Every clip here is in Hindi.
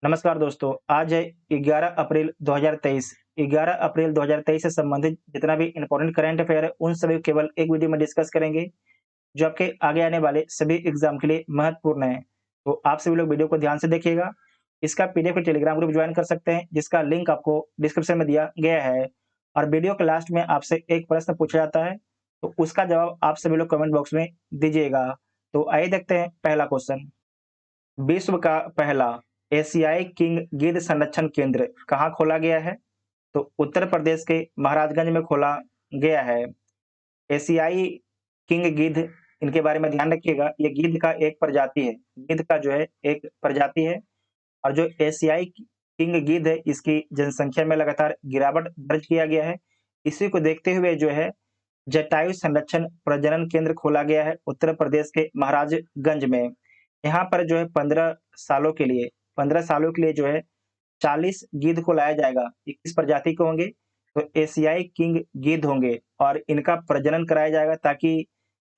नमस्कार दोस्तों, आज है 11 अप्रैल 2023। 11 अप्रैल 2023 से संबंधित जितना भी इम्पोर्टेंट करंट अफेयर है, उन सभी को केवल एक वीडियो में डिस्कस करेंगे, जो आपके आगे आने वाले सभी एग्ज़ाम के लिए महत्वपूर्ण है। तो आप सभी लोग वीडियो को ध्यान से देखिएगा। इसका पीडीएफ टेलीग्राम ग्रुप ज्वाइन कर सकते हैं, जिसका लिंक आपको डिस्क्रिप्शन में दिया गया है। और वीडियो के लास्ट में आपसे एक प्रश्न पूछा जाता है, तो उसका जवाब आप सभी लोग कमेंट बॉक्स में दीजिएगा। तो आइए देखते हैं पहला क्वेश्चन। विश्व का पहला एशियाई किंग गिद्ध संरक्षण केंद्र कहाँ खोला गया है? तो उत्तर प्रदेश के महाराजगंज में खोला गया है। एशियाई किंग गिद्ध, इनके बारे में ध्यान रखिएगा, ये गिद्ध का एक प्रजाति है। गिद्ध का जो है एक प्रजाति है, और जो एशियाई किंग गिद्ध है, इसकी जनसंख्या में लगातार गिरावट दर्ज किया गया है। इसी को देखते हुए जो है जटायु संरक्षण प्रजनन केंद्र खोला गया है उत्तर प्रदेश के महाराजगंज में। यहाँ पर जो है 15 सालों के लिए जो है 40 गिद्ध को लाया जाएगा। ये किस प्रजाति के होंगे? तो एशियाई किंग गिद्ध होंगे, और इनका प्रजनन कराया जाएगा ताकि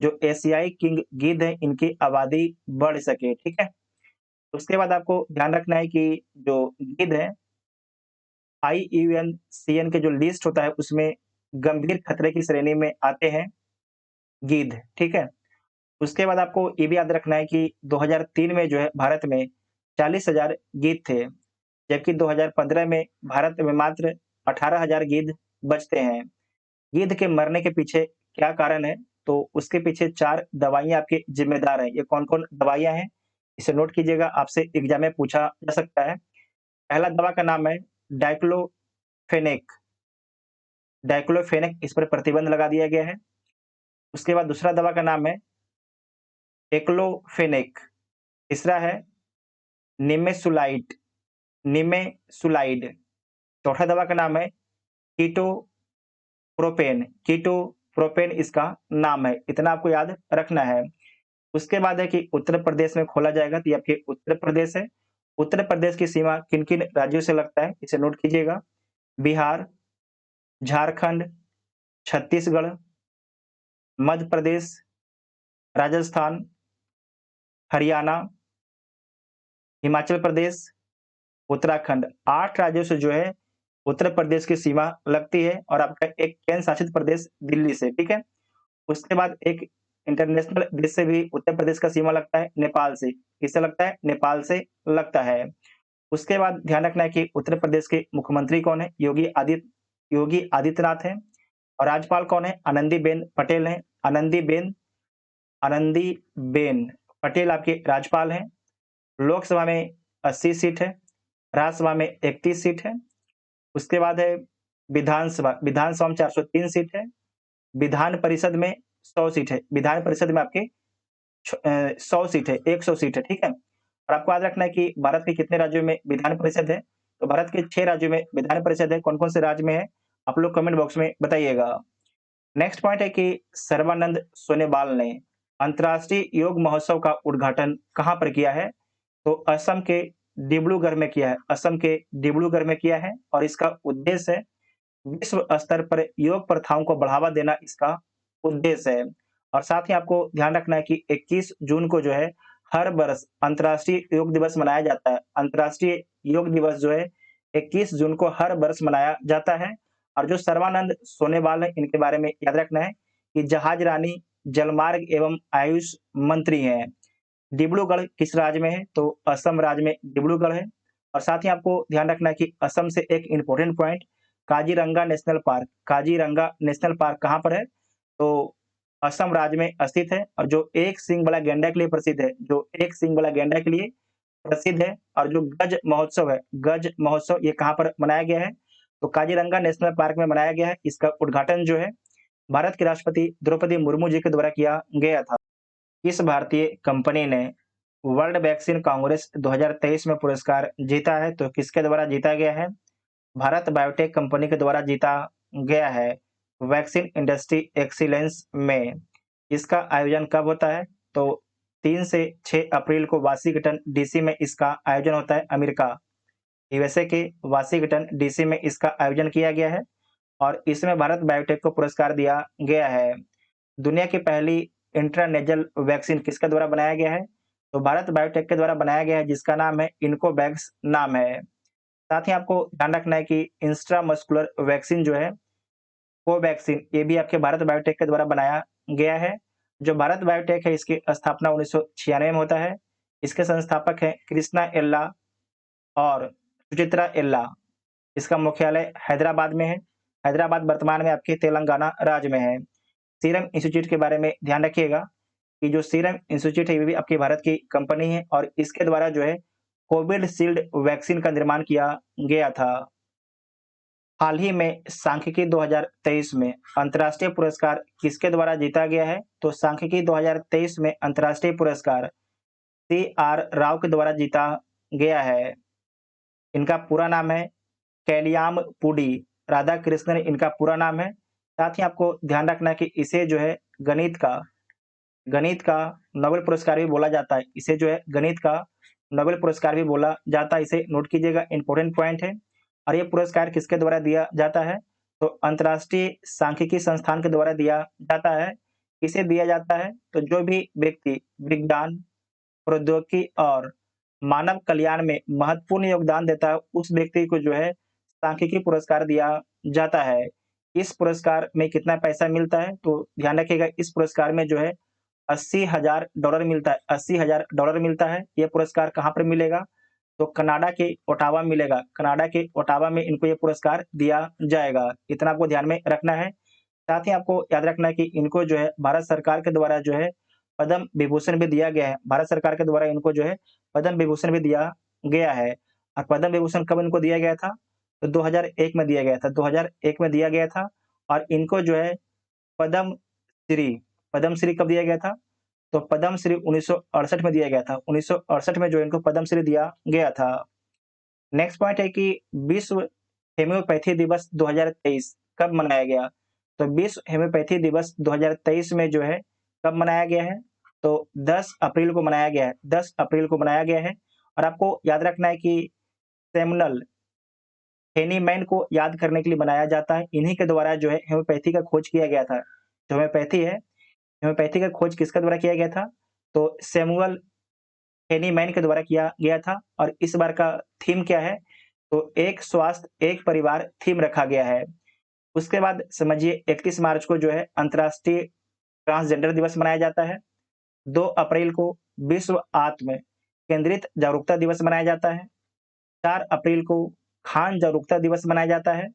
जो एशियाई किंग गिद्ध है, इनकी आबादी बढ़ सके। ठीक है? उसके बाद आपको ध्यान रखना है कि जो गिद्ध है, IUCN के जो लिस्ट होता है, उसमें गंभीर खतरे की श्रेणी में आते हैं गिद्ध। ठीक है? उसके बाद आपको ये भी याद रखना है कि 2003 में जो है भारत में 40,000 गिद्ध थे, जबकि 2015 में भारत में मात्र 18,000 गिद्ध बचते हैं। गिद्ध के मरने के पीछे क्या कारण है? तो उसके पीछे 4 दवाइयाँ आपकी ज़िम्मेदार हैं। ये कौन-कौन दवाइयाँ हैं? इसे नोट कीजिएगा, आपसे एग्ज़ाम में पूछा जा सकता है। पहला दवा का नाम है डाइक्लोफेनेक। डाइक्लोफेनेक, इस पर प्रतिबंध लगा दिया गया है। उसके बाद दूसरा दवा का नाम है एक्लोफेनेक। तीसरा है निमेसुलाइड। निमेसुलाइड। चौथा दवा का नाम है कीटोप्रोपेन। कीटोप्रोपेन इसका नाम है। इतना आपको याद रखना है। उसके बाद है कि उत्तर प्रदेश में खोला जाएगा, तो ये आपके उत्तर प्रदेश है। उत्तर प्रदेश की सीमा किन-किन राज्यों से लगता है, इसे नोट कीजिएगा। बिहार, झारखंड, छत्तीसगढ़, मध्य प्रदेश, राजस्थान, हरियाणा, हिमाचल प्रदेश, उत्तराखंड। 8 राज्यों से जो है उत्तर प्रदेश की सीमा लगती है, और आपका एक केंद्र शासित प्रदेश दिल्ली से। ठीक है? उसके बाद एक इंटरनेशनल देश से भी उत्तर प्रदेश का सीमा लगता है, नेपाल से। किससे लगता है? नेपाल से लगता है। उसके बाद ध्यान रखना है कि उत्तर प्रदेश के मुख्यमंत्री कौन है? योगी आदित्यनाथ हैं। और राज्यपाल कौन है? आनंदीबेन पटेल हैं। आनंदीबेन पटेल आपके राज्यपाल हैं। लोकसभा में 80 सीट है, राज्यसभा में 31 सीट है। उसके बाद है विधानसभा। विधानसभा में 403 सीट है। विधान परिषद में 100 सीट है। विधान परिषद में आपके 100 सीट है, 100 सीट है। ठीक है? और आपको याद रखना है कि भारत के कितने राज्यों में विधान परिषद है? तो भारत के 6 राज्यों में विधान परिषद है। कौन-कौन से राज्य में है? आप लोग कमेंट बॉक्स में बताइएगा। नेक्स्ट पॉइंट है कि सर्बानंद सोनोवाल ने अंतर्राष्ट्रीय योग महोत्सव का उद्घाटन कहाँ पर किया है? तो असम के डिब्रूगढ़ में किया है। असम के डिब्रूगढ़ में किया है, और इसका उद्देश्य है विश्व स्तर पर योग प्रथाओं को बढ़ावा देना, इसका उद्देश्य है। और साथ ही आपको ध्यान रखना है कि 21 जून को जो है हर वर्ष अंतर्राष्ट्रीय योग दिवस मनाया जाता है। अंतर्राष्ट्रीय योग दिवस जो है 21 जून को हर वर्ष मनाया जाता है। और जो सर्बानंद सोनोवाल है, इनके बारे में याद रखना है कि जहाज रानी, जलमार्ग एवं आयुष मंत्री हैं। डिब्रूगढ़ किस राज्य में है? तो असम राज्य में डिब्रूगढ़ है। और साथ ही आपको ध्यान रखना है कि असम से एक important point, Kaziranga national park. Kaziranga national park कहाँ पर है? तो असम राज्य में स्थित है, और जो एक सींग वाला गैंडा के लिए प्रसिद्ध है। जो एक सींग वाला गैंडा के लिए प्रसिद्ध है। और जो गज महोत्सव है, गज महोत्सव, ये कहाँ पर मनाया गया है? तो काजीरंगा नेशनल पार्क में मनाया गया है। इसका उद्घाटन जो है भारत के राष्ट्रपति द्रौपदी मुर्मू जी के द्वारा किया गया था। इस भारतीय कंपनी ने वर्ल्ड वैक्सीन कांग्रेस 2023 में पुरस्कार जीता है, तो किसके द्वारा जीता गया है? भारत बायोटेक कंपनी के द्वारा जीता गया है वैक्सीन इंडस्ट्री एक्सीलेंस में। इसका आयोजन कब होता है? तो 3 से 6 अप्रैल को वाशिंगटन डीसी में इसका आयोजन होता है। अमेरिका, यूएसए के वाशिंगटन डीसी में इसका आयोजन किया गया है, और इसमें भारत बायोटेक को पुरस्कार दिया गया है। दुनिया की पहली इंट्रानेजल वैक्सीन किसके द्वारा बनाया गया है? तो भारत बायोटेक के द्वारा बनाया गया है, जिसका नाम है इन्कोवैक्स नाम है। साथ ही आपको ध्यान रखना है कि इंट्रामस्कुलर वैक्सीन जो है, कोवैक्सीन, ये भी आपके भारत बायोटेक के द्वारा बनाया गया है। जो भारत बायोटेक है, इसकी स्थापना 1996 में होता है। इसके संस्थापक हैं कृष्णा एल्ला और सुचित्रा एल्ला। इसका मुख्यालय हैदराबाद में है। हैदराबाद वर्तमान में आपके तेलंगाना राज्य में है। सीरम इंस्टीट्यूट के बारे में ध्यान रखिएगा कि जो सीरम इंस्टीट्यूट है, ये भी आपकी भारत की कंपनी है और इसके द्वारा जो है कोविशील्ड वैक्सीन का निर्माण किया गया था। हाल ही में सांख्यिकी 2023 में अंतर्राष्ट्रीय पुरस्कार किसके द्वारा जीता गया है? तो सांख्यिकी 2023 में अंतर्राष्ट्रीय पुरस्कार सी.आर. राव के द्वारा जीता गया है। इनका पूरा नाम है कैलियामपुडी राधाकृष्णन, इनका पूरा नाम है। साथ ही आपको ध्यान रखना है कि इसे जो है गणित का नोबेल पुरस्कार भी बोला जाता है। इसे जो है गणित का नोबेल पुरस्कार भी बोला जाता है। इसे नोट कीजिएगा, इंपॉर्टेंट पॉइंट है। और ये पुरस्कार किसके द्वारा दिया जाता है? तो अंतर्राष्ट्रीय सांख्यिकी संस्थान के द्वारा दिया जाता है। किसे दिया जाता है? तो जो भी व्यक्ति विज्ञान, प्रौद्योगिकी और मानव कल्याण में महत्वपूर्ण योगदान देता है, उस व्यक्ति को जो है सांख्यिकी पुरस्कार दिया जाता है। इस पुरस्कार में कितना पैसा मिलता है? तो ध्यान रखिएगा, इस पुरस्कार में जो है $80,000 मिलता है। $80,000 मिलता है। ये पुरस्कार कहाँ पर मिलेगा? तो कनाडा के ओटावा मिलेगा। कनाडा के ओटावा में इनको ये पुरस्कार दिया जाएगा। इतना आपको ध्यान में रखना है। साथ ही आपको याद रखना है कि इनको जो है भारत सरकार के द्वारा जो है पद्म विभूषण भी दिया गया है। भारत सरकार के द्वारा इनको जो है पद्म विभूषण भी दिया गया है। और पद्म विभूषण कब इनको दिया गया था? तो 2001 में दिया गया था। 2001 में दिया गया था। और इनको जो है पद्मश्री कब दिया गया था? तो पद्मश्री 1968 में दिया गया था। 1968 में जो इनको पद्मश्री दिया गया था। नेक्स्ट पॉइंट है कि विश्व हेम्योपैथी दिवस 2023 कब मनाया गया? तो विश्व हेम्योपैथी दिवस 2023 में जो है कब मनाया गया है? तो 10 अप्रैल को मनाया गया है। 10 अप्रैल को मनाया गया है। और आपको याद रखना है कि सेमिनल हेनीमैन को याद करने के लिए बनाया जाता है। इन्हीं के द्वारा जो है हेम्योपैथी का खोज किया गया था। जो होम्योपैथी है, होम्योपैथी का खोज किसके द्वारा किया गया था? तो सैमुअल हेनीमैन के द्वारा किया गया था। और इस बार का थीम क्या है? तो एक स्वास्थ्य एक परिवार थीम रखा गया है। उसके बाद समझिए 31 मार्च को जो है अंतर्राष्ट्रीय ट्रांसजेंडर दिवस मनाया जाता है। 2 अप्रैल को विश्व आत्म केंद्रित जागरूकता दिवस मनाया जाता है। 4 अप्रैल को खान जागरूकता दिवस मनाया जाता है।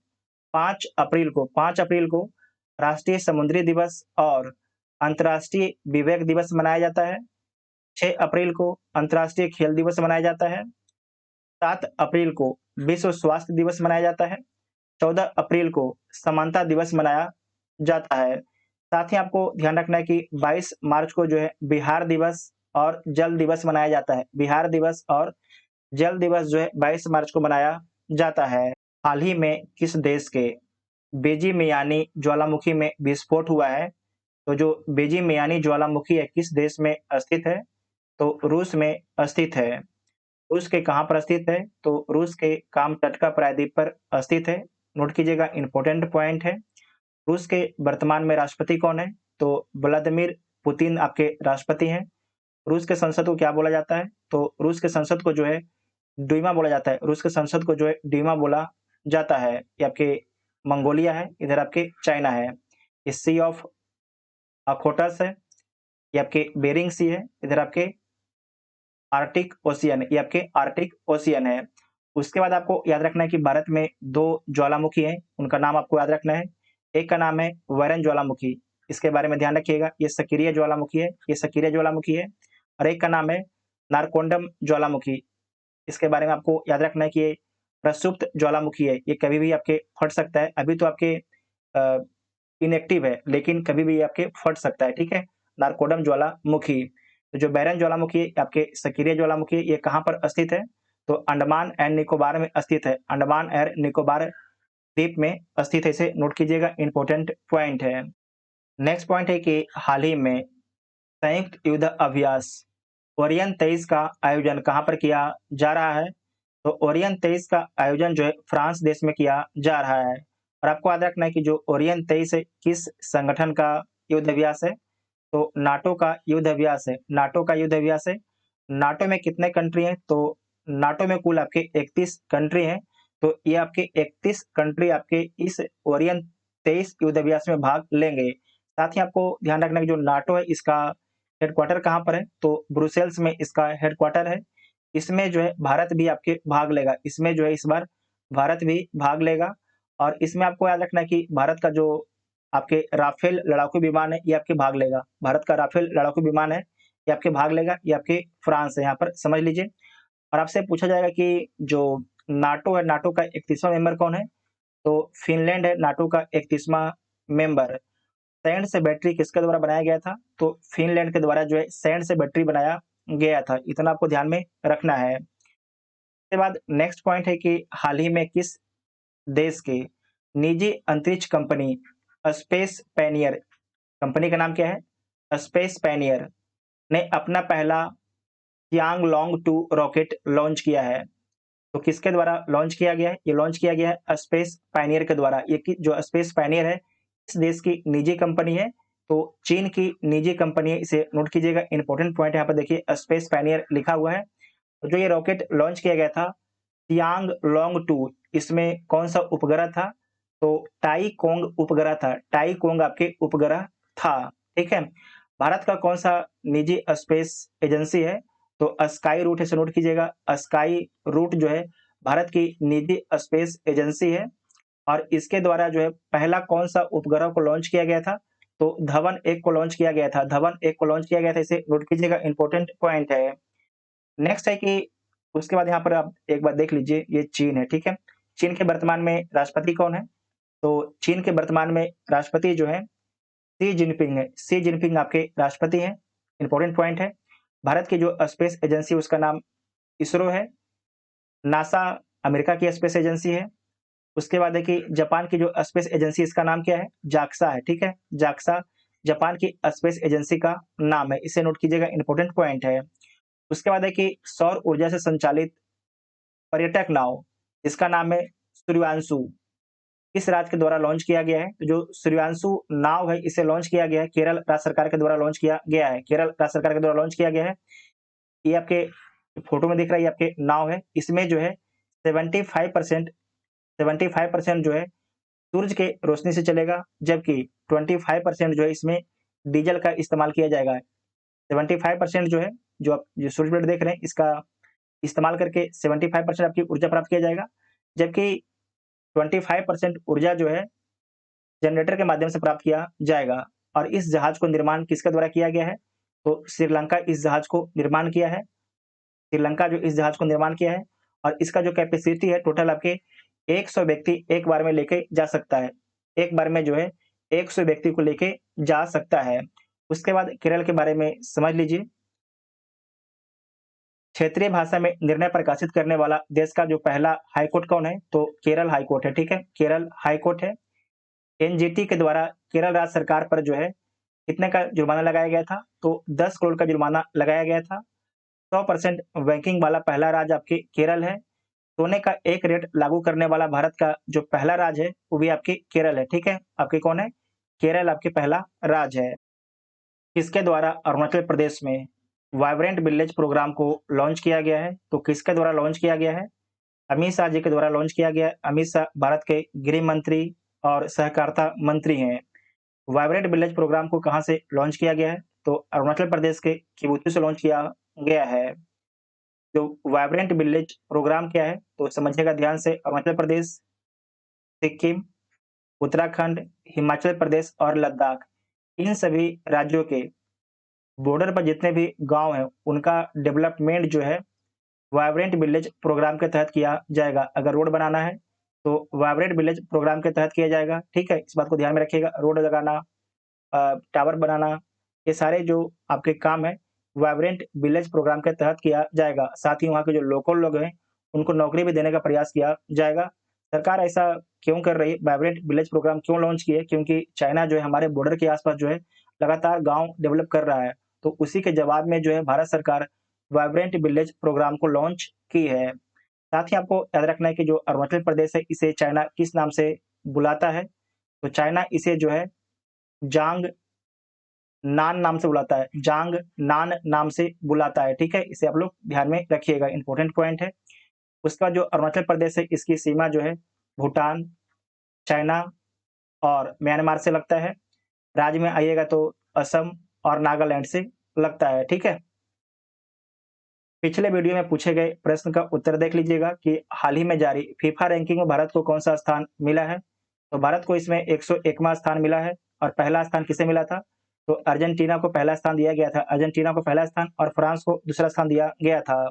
5 अप्रैल को राष्ट्रीय समुद्री दिवस और अंतर्राष्ट्रीय विवेक दिवस मनाया जाता है। 6 अप्रैल को अंतर्राष्ट्रीय खेल दिवस मनाया जाता है। 7 अप्रैल को विश्व स्वास्थ्य दिवस मनाया जाता है। 14 अप्रैल को समानता दिवस मनाया जाता है। साथ ही आपको ध्यान रखना है कि 22 मार्च को जो है बिहार दिवस और जल दिवस मनाया जाता है। बिहार दिवस और जल दिवस जो है 22 मार्च को मनाया जाता है। हाल ही में किस देश के बेजीमियानी ज्वालामुखी में विस्फोट हुआ है? तो जो बेजीमियानी ज्वालामुखी है, किस देश में स्थित है? तो रूस में स्थित है। रूस के कहाँ पर स्थित है? तो रूस के कामचटका प्रायद्वीप पर स्थित है। नोट कीजिएगा, इंपॉर्टेंट पॉइंट है। रूस के वर्तमान में राष्ट्रपति कौन है? तो व्लादिमीर पुतिन आपके राष्ट्रपति हैं। रूस के संसद को क्या बोला जाता है? तो रूस के संसद को जो है डूमा बोला जाता है। रूस के संसद को जो है डूमा बोला जाता है। ये आपके मंगोलिया है, इधर आपके चाइना है। ये सी ऑफ अखोटस है, ये आपके बेरिंग सी है, इधर आपके आर्टिक ओशियन, ये आपके आर्टिक ओशियन है। उसके बाद आपको याद रखना है कि भारत में 2 ज्वालामुखी हैं, उनका नाम आपको याद रखना है। एक का नाम है वैरन ज्वालामुखी, इसके बारे में ध्यान रखिएगा, ये सक्रिय ज्वालामुखी है, ये सक्रिय ज्वालामुखी है। और एक का नाम है नारकोंडम ज्वालामुखी, इसके बारे में आपको याद रखना है कि ये प्रसुप्त ज्वालामुखी है, ये कभी भी आपके फट सकता है। अभी तो आपके इनएक्टिव है, लेकिन कभी भी आपके फट सकता है, ठीक है। नारकोडम ज्वालामुखी, तो जो बैरन ज्वालामुखी आपके सक्रिय ज्वालामुखी, ये कहाँ पर स्थित है? तो अंडमान एंड निकोबार में स्थित है। अंडमान एंड निकोबार द्वीप में स्थित है, इसे नोट कीजिएगा, इंपॉर्टेंट पॉइंट है। नेक्स्ट पॉइंट है कि हाल ही में संयुक्त युद्ध अभ्यास ओरियन 23 का आयोजन कहाँ पर किया जा रहा है? तो ओरियन 23 का आयोजन जो है फ्रांस देश में किया जा रहा है। और आपको याद रखना है कि जो ओरियन 23 है, किस संगठन का युद्ध अभ्यास है? तो नाटो का युद्ध अभ्यास है। नाटो का युद्ध अभ्यास है। नाटो में कितने कंट्री हैं? तो नाटो में कुल आपके 31 कंट्री हैं। तो ये आपके 31 कंट्री आपके इस कोरियन 23 युद्धाभ्यास में भाग लेंगे। साथ ही आपको ध्यान रखना है कि जो नाटो है इसका हेडक्वार्टर कहाँ पर है? तो ब्रुसेल्स में इसका हेडक्वार्टर है। इसमें जो है भारत भी आपके भाग लेगा। इसमें जो है इस बार भारत भी भाग लेगा और इसमें आपको याद रखना है कि भारत का जो आपके राफेल लड़ाकू विमान है, ये आपके भाग लेगा। भारत का राफेल लड़ाकू विमान है, ये आपके भाग लेगा, ये आपके फ्रांस है, यहाँ पर समझ लीजिए। और आपसे पूछा जाएगा कि जो नाटो है, नाटो का 31वां मेंबर कौन है? तो फिनलैंड है नाटो का 31वां मेंबर। सैंड से बैटरी किसके द्वारा बनाया गया था? तो फिनलैंड के द्वारा जो है सैंड से बैटरी बनाया गया था। इतना आपको ध्यान में रखना है। उसके बाद नेक्स्ट पॉइंट है कि हाल ही में किस देश की निजी अंतरिक्ष कंपनी स्पेस पैनियर, कंपनी का नाम क्या है? स्पेस पैनियर ने अपना पहला यांग लॉन्ग 2 रॉकेट लॉन्च किया है। तो किसके द्वारा लॉन्च किया गया है? ये लॉन्च किया गया है स्पेस पायनियर के द्वारा। ये जो स्पेस पायनियर है, इस देश की निजी कंपनी है, तो चीन की निजी कंपनी है, इसे नोट कीजिएगा। इंपॉर्टेंट पॉइंट यहाँ पर देखिए स्पेस पायनियर लिखा हुआ है। तो जो ये रॉकेट लॉन्च किया गया था यांग लॉन्ग 2, इसमें कौन सा उपग्रह था? तो टाई कोंग उपग्रह था। टाई कोंग आपके उपग्रह था, ठीक है। भारत का कौन सा निजी स्पेस एजेंसी है? तो स्काई रूट है, इसे नोट कीजिएगा। स्काई रूट जो है भारत की निजी स्पेस एजेंसी है और इसके द्वारा जो है पहला कौन सा उपग्रह को लॉन्च किया गया था? तो धवन 1 को लॉन्च किया गया था। धवन 1 को लॉन्च किया गया था, इसे नोट कीजिएगा, इंपॉर्टेंट पॉइंट है। नेक्स्ट है कि उसके बाद यहाँ पर आप एक बार देख लीजिए, ये चीन है, ठीक है। चीन के वर्तमान में राष्ट्रपति कौन है? तो चीन के वर्तमान में राष्ट्रपति जो है शी जिनपिंग है। शी जिनपिंग आपके राष्ट्रपति हैं। इंपॉर्टेंट पॉइंट है। भारत की जो स्पेस एजेंसी उसका नाम इसरो है। नासा अमेरिका की स्पेस एजेंसी है। उसके बाद है कि जापान की जो स्पेस एजेंसी इसका नाम क्या है? जाक्सा है, ठीक है। जाक्सा जापान की स्पेस एजेंसी का नाम है, इसे नोट कीजिएगा, इंपॉर्टेंट पॉइंट है। उसके बाद है कि सौर ऊर्जा से संचालित पर्यटक नाव, इसका नाम है सूर्यांशु, किस राज्य के द्वारा लॉन्च किया गया है? तो जो सूर्यांशु नाव है इसे लॉन्च किया गया है केरल राज्य सरकार के द्वारा लॉन्च किया गया है। केरल राज्य सरकार के द्वारा लॉन्च किया गया है। ये आपके फोटो में दिख रहा है, ये आपके नाव है। इसमें जो है 75% 75% जो है सूरज के रोशनी से चलेगा, जबकि 25% जो है इसमें डीजल का इस्तेमाल किया जाएगा। 75% जो है, जो आप जो सूर्य प्लेट देख रहे हैं, इसका इस्तेमाल करके 75% आपकी ऊर्जा प्राप्त किया जाएगा, जबकि 25% ऊर्जा जो है जनरेटर के माध्यम से प्राप्त किया जाएगा। और इस जहाज को निर्माण किसके द्वारा किया गया है? तो श्रीलंका इस जहाज को निर्माण किया है। श्रीलंका जो इस जहाज को निर्माण किया है और इसका जो कैपेसिटी है टोटल आपके 100 व्यक्ति एक बार में लेके जा सकता है। एक बार में जो है 100 व्यक्ति को लेके जा सकता है। उसके बाद केरल के बारे में समझ लीजिए। क्षेत्रीय भाषा में निर्णय प्रकाशित करने वाला देश का जो पहला हाईकोर्ट कौन है? तो केरल हाईकोर्ट है, ठीक है। केरल हाईकोर्ट है। एनजीटी के द्वारा केरल राज्य सरकार पर जो है कितने का जुर्माना लगाया गया था? तो 10 करोड़ का जुर्माना लगाया गया था। 100% रैंकिंग वाला पहला राज्य आपके केरल है। सोने का एक रेट लागू करने वाला भारत का जो पहला राज्य है, वो भी आपके केरल है, ठीक है। आपके कौन है? केरल आपके पहला राज्य है। किसके द्वारा अरुणाचल प्रदेश में वाइब्रेंट विलेज प्रोग्राम को लॉन्च किया गया है? तो किसके द्वारा लॉन्च किया गया है? अमित शाह जी के द्वारा लॉन्च किया गया है। अमित शाह भारत के गृह मंत्री और सहकारिता मंत्री हैं। वाइब्रेंट विलेज प्रोग्राम को कहाँ से लॉन्च किया गया है? तो अरुणाचल प्रदेश के किबुतु से लॉन्च किया गया है। जो वाइब्रेंट विलेज प्रोग्राम क्या है? तो समझिएगा ध्यान से। अरुणाचल प्रदेश, सिक्किम, उत्तराखंड, हिमाचल प्रदेश और लद्दाख, इन सभी राज्यों के बॉर्डर पर जितने भी गाँव हैं, उनका डेवलपमेंट जो है वाइब्रेंट विलेज प्रोग्राम के तहत किया जाएगा। अगर रोड बनाना है, तो वाइब्रेंट विलेज प्रोग्राम के तहत किया जाएगा, ठीक है? इस बात को ध्यान में रखिएगा। रोड लगाना, टावर बनाना, ये सारे जो आपके काम हैं, वाइब्रेंट विलेज प्रोग्राम के तहत किया जाएगा। साथ ही वहाँ के जो लोकल लोग हैं, उनको नौकरी भी देने का प्रयास किया जाएगा। सरकार ऐसा क्यों कर रही है? वाइब्रेंट विलेज प्रोग्राम क्यों लॉन्च किए? क्योंकि चाइना जो है हमारे बॉर्डर के आस-पास जो है लगातार गाँव डेवलप कर रहा है। तो उसी के जवाब में जो है भारत सरकार वाइब्रेंट विलेज प्रोग्राम को लॉन्च की है। साथ ही आपको याद रखना है कि जो अरुणाचल प्रदेश है, इसे चाइना किस नाम से बुलाता है? तो चाइना इसे जो है जांग नान नाम से बुलाता है, जांग नान नाम से बुलाता है, ठीक है? इसे आप लोग ध्यान में रखिएगा, इंपॉर्टेंट पॉइंट है। उसके बाद जो अरुणाचल प्रदेश है, इसकी सीमा जो है भूटान, चाइना और म्यांमार से लगता है। राज्य में आइएगा तो असम और नागालैंड से लगता है, ठीक है? पिछले वीडियो में पूछे गए प्रश्न का उत्तर देख लीजिएगा कि हाल ही में जारी फीफा रैंकिंग में भारत को कौन-सा स्थान मिला है? तो भारत को इसमें 101वां स्थान मिला है और पहला स्थान किसे मिला था? तो अर्जेंटीना को पहला स्थान दिया गया था। अर्जेंटीना को पहला स्थान और फ्रांस को दूसरा स्थान दिया गया था।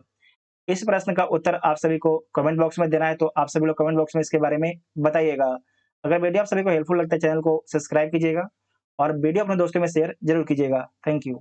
इस प्रश्न का उत्तर आप सभी को कमेंट बॉक्स में देना है, तो आप सभी लोग कमेंट बॉक्स में इसके बारे में बताइएगा। अगर वीडियो आप सभी को हेल्पफुल लगता है, चैनल को सब्सक्राइब कीजिएगा और वीडियो अपने दोस्तों में शेयर ज़रूर कीजिएगा। Thank you.